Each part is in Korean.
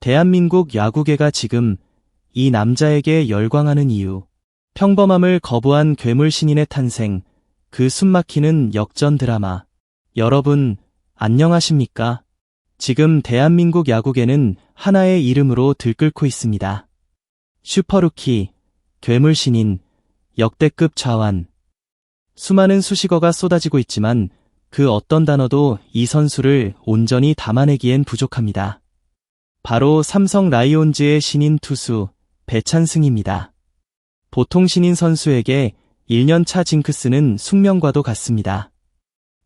대한민국 야구계가 지금 이 남자에게 열광하는 이유. 평범함을 거부한 괴물 신인의 탄생, 그 숨막히는 역전 드라마. 여러분, 안녕하십니까? 지금 대한민국 야구계는 하나의 이름으로 들끓고 있습니다. 슈퍼루키, 괴물 신인, 역대급 좌완. 수많은 수식어가 쏟아지고 있지만 그 어떤 단어도 이 선수를 온전히 담아내기엔 부족합니다. 바로 삼성 라이온즈의 신인 투수 배찬승입니다. 보통 신인 선수에게 1년차 징크스는 숙명과도 같습니다.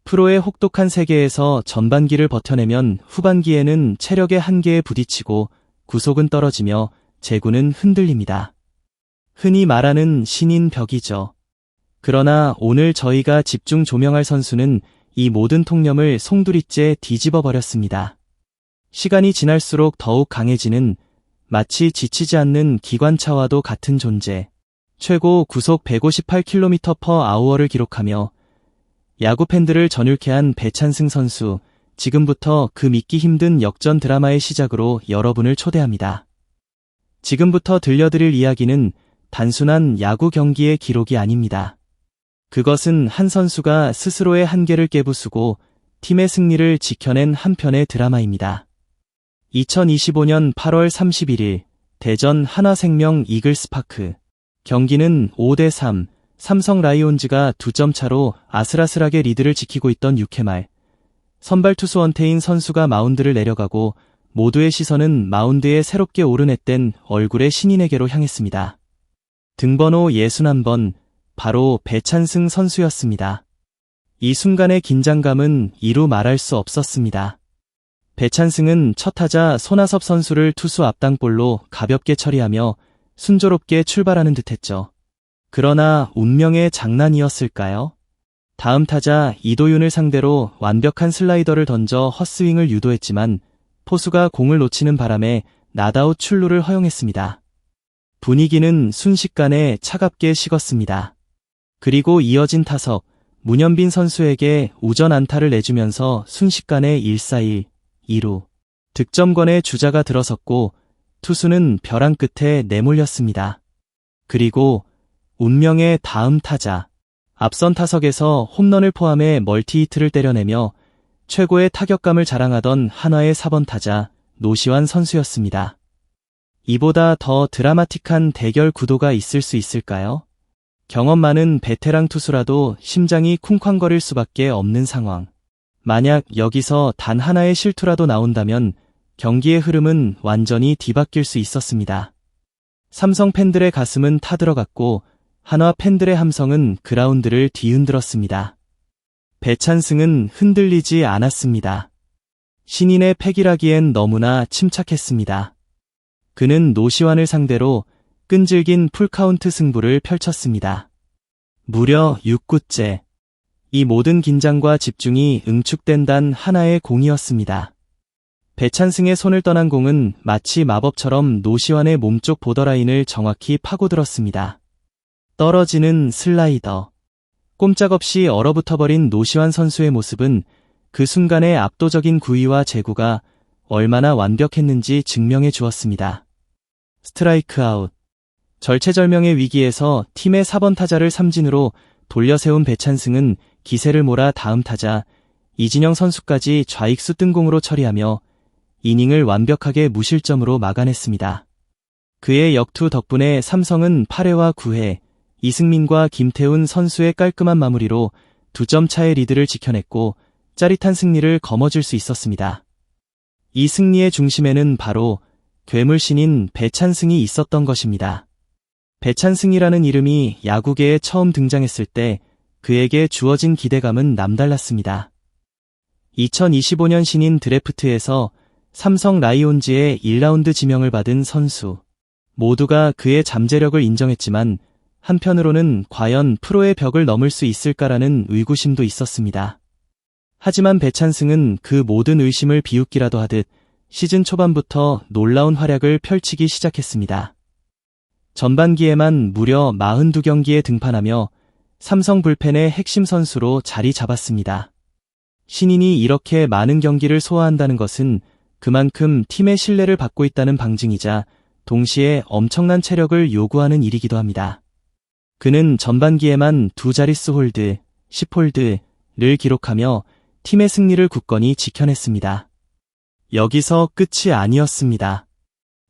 프로의 혹독한 세계에서 전반기를 버텨내면 후반기에는 체력의 한계에 부딪히고 구속은 떨어지며 제구는 흔들립니다. 흔히 말하는 신인 벽이죠. 그러나 오늘 저희가 집중 조명할 선수는 이 모든 통념을 송두리째 뒤집어 버렸습니다. 시간이 지날수록 더욱 강해지는, 마치 지치지 않는 기관차와도 같은 존재. 최고 구속 158km/h를 기록하며 야구 팬들을 전율케 한 배찬승 선수, 지금부터 그 믿기 힘든 역전 드라마의 시작으로 여러분을 초대합니다. 지금부터 들려드릴 이야기는 단순한 야구 경기의 기록이 아닙니다. 그것은 한 선수가 스스로의 한계를 깨부수고 팀의 승리를 지켜낸 한 편의 드라마입니다. 2025년 8월 31일 대전 한화생명 이글스파크. 경기는 5대3, 삼성 라이온즈가 2점 차로 아슬아슬하게 리드를 지키고 있던 6회 말. 선발 투수 원태인 선수가 마운드를 내려가고 모두의 시선은 마운드에 새롭게 오르내뗀 얼굴의 신인에게로 향했습니다. 등번호 61번, 바로 배찬승 선수였습니다. 이 순간의 긴장감은 이루 말할 수 없었습니다. 배찬승은 첫 타자 손아섭 선수를 투수 앞당볼로 가볍게 처리하며 순조롭게 출발하는 듯했죠. 그러나 운명의 장난이었을까요? 다음 타자 이도윤을 상대로 완벽한 슬라이더를 던져 헛스윙을 유도했지만 포수가 공을 놓치는 바람에 낫아웃 출루를 허용했습니다. 분위기는 순식간에 차갑게 식었습니다. 그리고 이어진 타석, 문현빈 선수에게 우전 안타를 내주면서 순식간에 1-4-1, 2루. 득점권의 주자가 들어섰고 투수는 벼랑 끝에 내몰렸습니다. 그리고 운명의 다음 타자. 앞선 타석에서 홈런을 포함해 멀티히트를 때려내며 최고의 타격감을 자랑하던 한화의 4번 타자 노시환 선수였습니다. 이보다 더 드라마틱한 대결 구도가 있을 수 있을까요? 경험 많은 베테랑 투수라도 심장이 쿵쾅거릴 수밖에 없는 상황. 만약 여기서 단 하나의 실투라도 나온다면 경기의 흐름은 완전히 뒤바뀔 수 있었습니다. 삼성 팬들의 가슴은 타들어갔고 한화 팬들의 함성은 그라운드를 뒤흔들었습니다. 배찬승은 흔들리지 않았습니다. 신인의 패기라기엔 너무나 침착했습니다. 그는 노시환을 상대로 끈질긴 풀카운트 승부를 펼쳤습니다. 무려 6구째. 이 모든 긴장과 집중이 응축된 단 하나의 공이었습니다. 배찬승의 손을 떠난 공은 마치 마법처럼 노시환의 몸쪽 보더라인을 정확히 파고들었습니다. 떨어지는 슬라이더. 꼼짝없이 얼어붙어버린 노시환 선수의 모습은 그 순간의 압도적인 구위와 제구가 얼마나 완벽했는지 증명해 주었습니다. 스트라이크 아웃. 절체절명의 위기에서 팀의 4번 타자를 삼진으로 돌려세운 배찬승은 기세를 몰아 다음 타자 이진영 선수까지 좌익수 뜬공으로 처리하며 이닝을 완벽하게 무실점으로 막아냈습니다. 그의 역투 덕분에 삼성은 8회와 9회 이승민과 김태훈 선수의 깔끔한 마무리로 2점 차의 리드를 지켜냈고 짜릿한 승리를 거머쥘 수 있었습니다. 이 승리의 중심에는 바로 괴물 신인 배찬승이 있었던 것입니다. 배찬승이라는 이름이 야구계에 처음 등장했을 때 그에게 주어진 기대감은 남달랐습니다. 2025년 신인 드래프트에서 삼성 라이온즈의 1라운드 지명을 받은 선수. 모두가 그의 잠재력을 인정했지만 한편으로는 과연 프로의 벽을 넘을 수 있을까라는 의구심도 있었습니다. 하지만 배찬승은 그 모든 의심을 비웃기라도 하듯 시즌 초반부터 놀라운 활약을 펼치기 시작했습니다. 전반기에만 무려 42경기에 등판하며 삼성 불펜의 핵심 선수로 자리 잡았습니다. 신인이 이렇게 많은 경기를 소화한다는 것은 그만큼 팀의 신뢰를 받고 있다는 방증이자 동시에 엄청난 체력을 요구하는 일이기도 합니다. 그는 전반기에만 두 자릿수 홀드, 10홀드를 기록하며 팀의 승리를 굳건히 지켜냈습니다. 여기서 끝이 아니었습니다.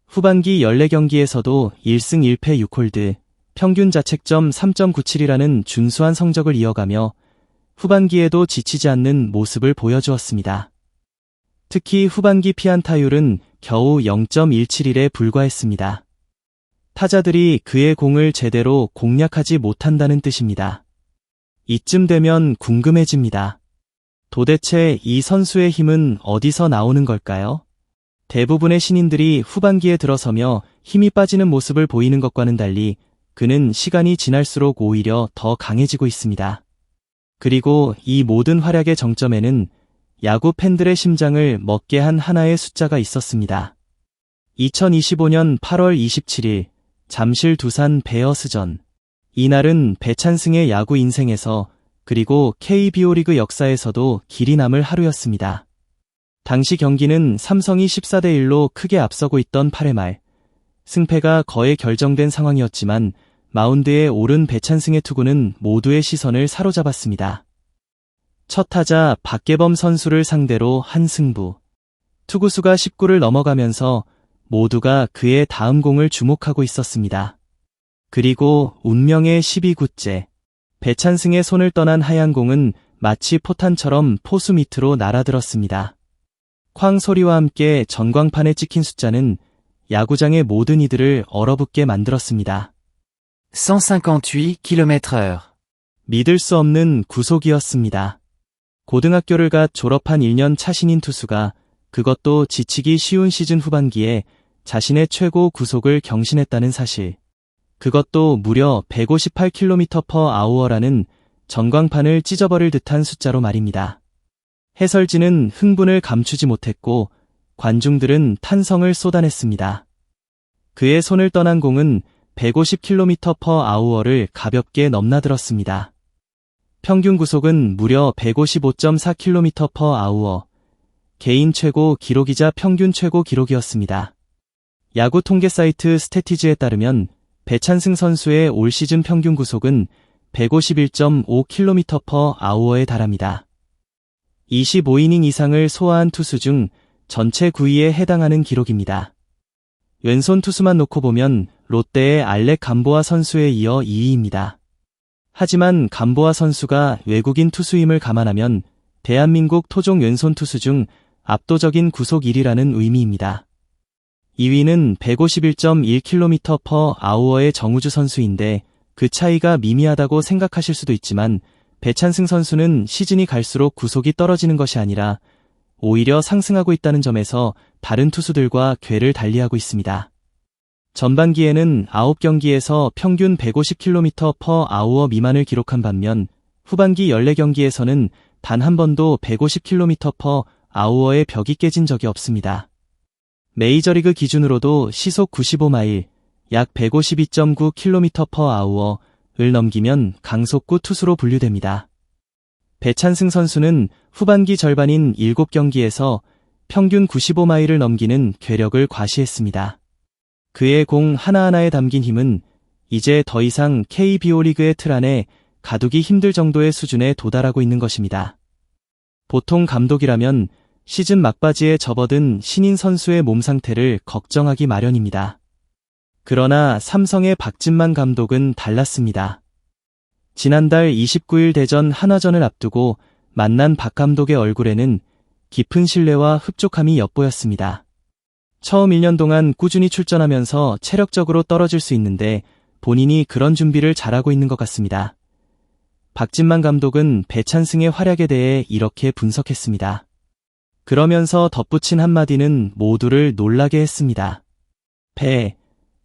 후반기 14경기에서도 1승 1패 6홀드, 평균 자책점 3.97이라는 준수한 성적을 이어가며 후반기에도 지치지 않는 모습을 보여주었습니다. 특히 후반기 피안타율은 겨우 0.171에 불과했습니다. 타자들이 그의 공을 제대로 공략하지 못한다는 뜻입니다. 이쯤 되면 궁금해집니다. 도대체 이 선수의 힘은 어디서 나오는 걸까요? 대부분의 신인들이 후반기에 들어서며 힘이 빠지는 모습을 보이는 것과는 달리 그는 시간이 지날수록 오히려 더 강해지고 있습니다. 그리고 이 모든 활약의 정점에는 야구 팬들의 심장을 먹게 한 하나의 숫자가 있었습니다. 2025년 8월 27일 잠실 두산 베어스전. 이날은 배찬승의 야구 인생에서 그리고 KBO 리그 역사에서도 길이 남을 하루였습니다. 당시 경기는 삼성이 14대 1로 크게 앞서고 있던 8회 말. 승패가 거의 결정된 상황이었지만 마운드에 오른 배찬승의 투구는 모두의 시선을 사로잡았습니다. 첫 타자 박계범 선수를 상대로 한 승부. 투구수가 19를 넘어가면서 모두가 그의 다음 공을 주목하고 있었습니다. 그리고 운명의 12구째. 배찬승의 손을 떠난 하얀 공은 마치 포탄처럼 포수 밑으로 날아들었습니다. 쾅 소리와 함께 전광판에 찍힌 숫자는 야구장의 모든 이들을 얼어붙게 만들었습니다. 158km/h. 믿을 수 없는 구속이었습니다. 고등학교를 갓 졸업한 1년 차 신인 투수가 그것도 지치기 쉬운 시즌 후반기에 자신의 최고 구속을 경신했다는 사실. 그것도 무려 158km/h라는 전광판을 찢어버릴 듯한 숫자로 말입니다. 해설진은 흥분을 감추지 못했고 관중들은 탄성을 쏟아냈습니다. 그의 손을 떠난 공은 150km/h를 가볍게 넘나들었습니다. 평균 구속은 무려 155.4km/h, 개인 최고 기록이자 평균 최고 기록이었습니다. 야구 통계 사이트 스태티즈에 따르면 배찬승 선수의 올 시즌 평균 구속은 151.5km/h에 달합니다. 25이닝 이상을 소화한 투수 중 전체 9위에 해당하는 기록입니다. 왼손 투수만 놓고 보면 롯데의 알렉 감보아 선수에 이어 2위입니다. 하지만 감보아 선수가 외국인 투수임을 감안하면 대한민국 토종 왼손 투수 중 압도적인 구속 1위라는 의미입니다. 2위는 151.1km/h의 정우주 선수인데 그 차이가 미미하다고 생각하실 수도 있지만 배찬승 선수는 시즌이 갈수록 구속이 떨어지는 것이 아니라 오히려 상승하고 있다는 점에서 다른 투수들과 궤를 달리하고 있습니다. 전반기에는 9경기에서 평균 150km/h 미만을 기록한 반면 후반기 14경기에서는 단 한 번도 150km/h의 벽이 깨진 적이 없습니다. 메이저리그 기준으로도 시속 95마일, 약 152.9km/h를 넘기면 강속구 투수로 분류됩니다. 배찬승 선수는 후반기 절반인 7경기에서 평균 95마일을 넘기는 괴력을 과시했습니다. 그의 공 하나하나에 담긴 힘은 이제 더 이상 KBO 리그의 틀 안에 가두기 힘들 정도의 수준에 도달하고 있는 것입니다. 보통 감독이라면 시즌 막바지에 접어든 신인 선수의 몸 상태를 걱정하기 마련입니다. 그러나 삼성의 박진만 감독은 달랐습니다. 지난달 29일 대전 한화전을 앞두고 만난 박 감독의 얼굴에는 깊은 신뢰와 흡족함이 엿보였습니다. 처음 1년 동안 꾸준히 출전하면서 체력적으로 떨어질 수 있는데 본인이 그런 준비를 잘하고 있는 것 같습니다. 박진만 감독은 배찬승의 활약에 대해 이렇게 분석했습니다. 그러면서 덧붙인 한마디는 모두를 놀라게 했습니다.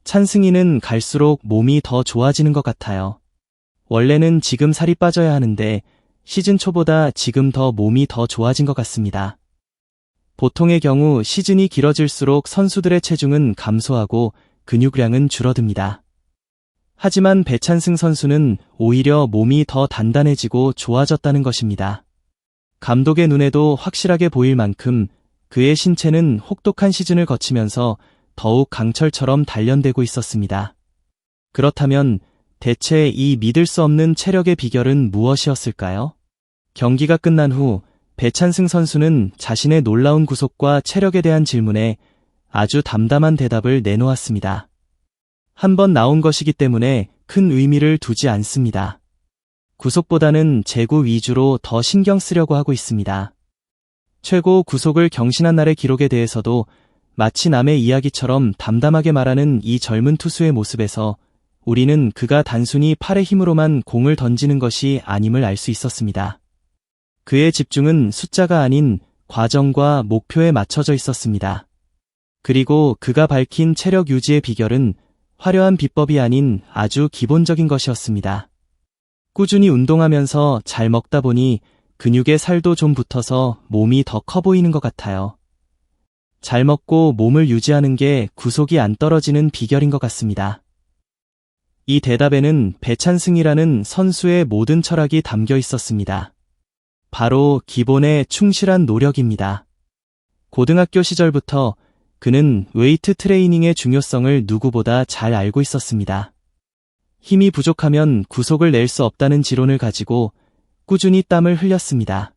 찬승이는 갈수록 몸이 더 좋아지는 것 같아요. 원래는 지금 살이 빠져야 하는데 시즌 초보다 지금 더 몸이 더 좋아진 것 같습니다. 보통의 경우 시즌이 길어질수록 선수들의 체중은 감소하고 근육량은 줄어듭니다. 하지만 배찬승 선수는 오히려 몸이 더 단단해지고 좋아졌다는 것입니다. 감독의 눈에도 확실하게 보일 만큼 그의 신체는 혹독한 시즌을 거치면서 더욱 강철처럼 단련되고 있었습니다. 그렇다면 대체 이 믿을 수 없는 체력의 비결은 무엇이었을까요? 경기가 끝난 후 배찬승 선수는 자신의 놀라운 구속과 체력에 대한 질문에 아주 담담한 대답을 내놓았습니다. 한 번 나온 것이기 때문에 큰 의미를 두지 않습니다. 구속보다는 제구 위주로 더 신경 쓰려고 하고 있습니다. 최고 구속을 경신한 날의 기록에 대해서도 마치 남의 이야기처럼 담담하게 말하는 이 젊은 투수의 모습에서 우리는 그가 단순히 팔의 힘으로만 공을 던지는 것이 아님을 알 수 있었습니다. 그의 집중은 숫자가 아닌 과정과 목표에 맞춰져 있었습니다. 그리고 그가 밝힌 체력 유지의 비결은 화려한 비법이 아닌 아주 기본적인 것이었습니다. 꾸준히 운동하면서 잘 먹다 보니 근육에 살도 좀 붙어서 몸이 더 커 보이는 것 같아요. 잘 먹고 몸을 유지하는 게 구속이 안 떨어지는 비결인 것 같습니다. 이 대답에는 배찬승이라는 선수의 모든 철학이 담겨 있었습니다. 바로 기본에 충실한 노력입니다. 고등학교 시절부터 그는 웨이트 트레이닝의 중요성을 누구보다 잘 알고 있었습니다. 힘이 부족하면 구속을 낼 수 없다는 지론을 가지고 꾸준히 땀을 흘렸습니다.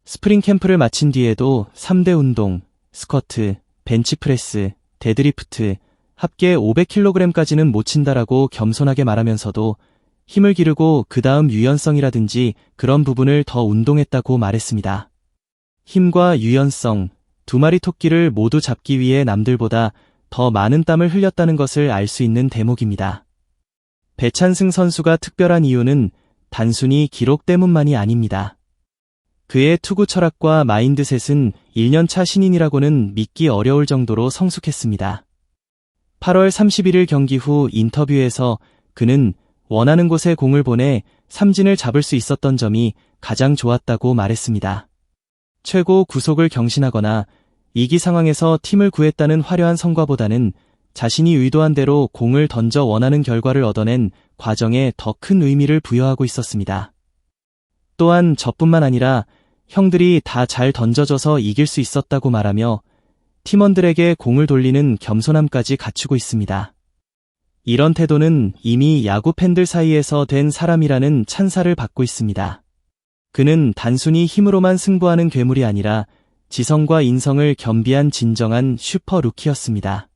스프링 캠프를 마친 뒤에도 3대 운동, 스쿼트, 벤치프레스, 데드리프트, 합계 500kg까지는 못 친다라고 겸손하게 말하면서도 힘을 기르고 그 다음 유연성이라든지 그런 부분을 더 운동했다고 말했습니다. 힘과 유연성, 두 마리 토끼를 모두 잡기 위해 남들보다 더 많은 땀을 흘렸다는 것을 알 수 있는 대목입니다. 배찬승 선수가 특별한 이유는 단순히 기록 때문만이 아닙니다. 그의 투구 철학과 마인드셋은 1년차 신인이라고는 믿기 어려울 정도로 성숙했습니다. 8월 31일 경기 후 인터뷰에서 그는 원하는 곳에 공을 보내 삼진을 잡을 수 있었던 점이 가장 좋았다고 말했습니다. 최고 구속을 경신하거나 위기 상황에서 팀을 구했다는 화려한 성과보다는 자신이 의도한 대로 공을 던져 원하는 결과를 얻어낸 과정에 더 큰 의미를 부여하고 있었습니다. 또한 저뿐만 아니라 형들이 다 잘 던져줘서 이길 수 있었다고 말하며 팀원들에게 공을 돌리는 겸손함까지 갖추고 있습니다. 이런 태도는 이미 야구 팬들 사이에서 된 사람이라는 찬사를 받고 있습니다. 그는 단순히 힘으로만 승부하는 괴물이 아니라 지성과 인성을 겸비한 진정한 슈퍼 루키였습니다.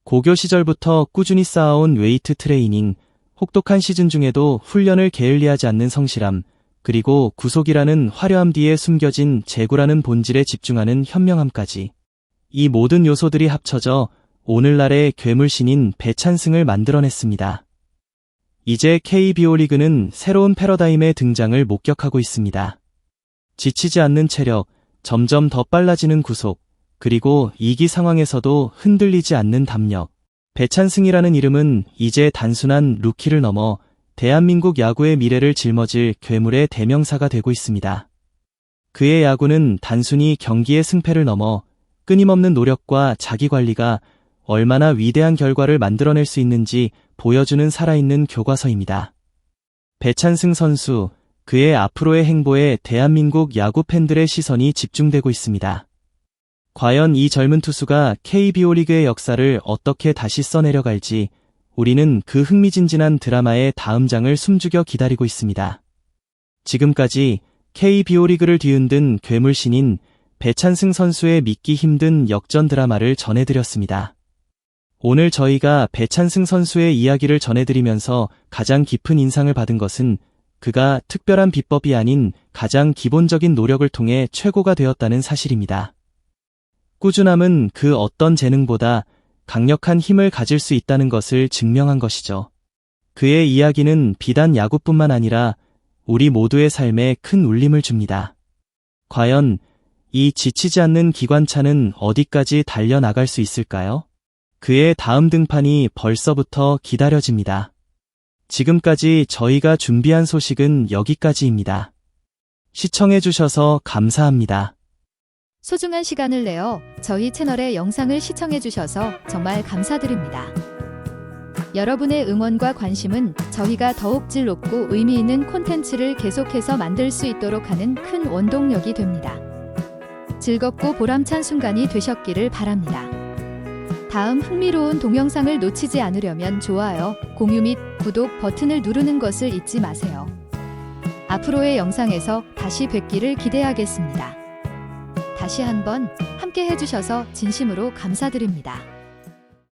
고교 시절부터 꾸준히 쌓아온 웨이트 트레이닝, 혹독한 시즌 중에도 훈련을 게을리하지 않는 성실함, 그리고 구속이라는 화려함 뒤에 숨겨진 제구라는 본질에 집중하는 현명함까지. 이 모든 요소들이 합쳐져 오늘날의 괴물신인 배찬승을 만들어냈습니다. 이제 KBO 리그는 새로운 패러다임의 등장을 목격하고 있습니다. 지치지 않는 체력, 점점 더 빨라지는 구속, 그리고 위기 상황에서도 흔들리지 않는 담력. 배찬승이라는 이름은 이제 단순한 루키를 넘어 대한민국 야구의 미래를 짊어질 괴물의 대명사가 되고 있습니다. 그의 야구는 단순히 경기의 승패를 넘어 끊임없는 노력과 자기관리가 얼마나 위대한 결과를 만들어낼 수 있는지 보여주는 살아있는 교과서입니다. 배찬승 선수, 그의 앞으로의 행보에 대한민국 야구 팬들의 시선이 집중되고 있습니다. 과연 이 젊은 투수가 KBO 리그의 역사를 어떻게 다시 써내려갈지 우리는 그 흥미진진한 드라마의 다음 장을 숨죽여 기다리고 있습니다. 지금까지 KBO 리그를 뒤흔든 괴물신인 배찬승 선수의 믿기 힘든 역전 드라마를 전해드렸습니다. 오늘 저희가 배찬승 선수의 이야기를 전해드리면서 가장 깊은 인상을 받은 것은 그가 특별한 비법이 아닌 가장 기본적인 노력을 통해 최고가 되었다는 사실입니다. 꾸준함은 그 어떤 재능보다 강력한 힘을 가질 수 있다는 것을 증명한 것이죠. 그의 이야기는 비단 야구뿐만 아니라 우리 모두의 삶에 큰 울림을 줍니다. 과연 이 지치지 않는 기관차는 어디까지 달려나갈 수 있을까요? 그의 다음 등판이 벌써부터 기다려집니다. 지금까지 저희가 준비한 소식은 여기까지입니다. 시청해주셔서 감사합니다. 소중한 시간을 내어 저희 채널의 영상을 시청해주셔서 정말 감사드립니다. 여러분의 응원과 관심은 저희가 더욱 질 높고 의미 있는 콘텐츠를 계속해서 만들 수 있도록 하는 큰 원동력이 됩니다. 즐겁고 보람찬 순간이 되셨기를 바랍니다. 다음 흥미로운 동영상을 놓치지 않으려면 좋아요, 공유 및 구독 버튼을 누르는 것을 잊지 마세요. 앞으로의 영상에서 다시 뵙기를 기대하겠습니다. 다시 한번 함께 해주셔서 진심으로 감사드립니다.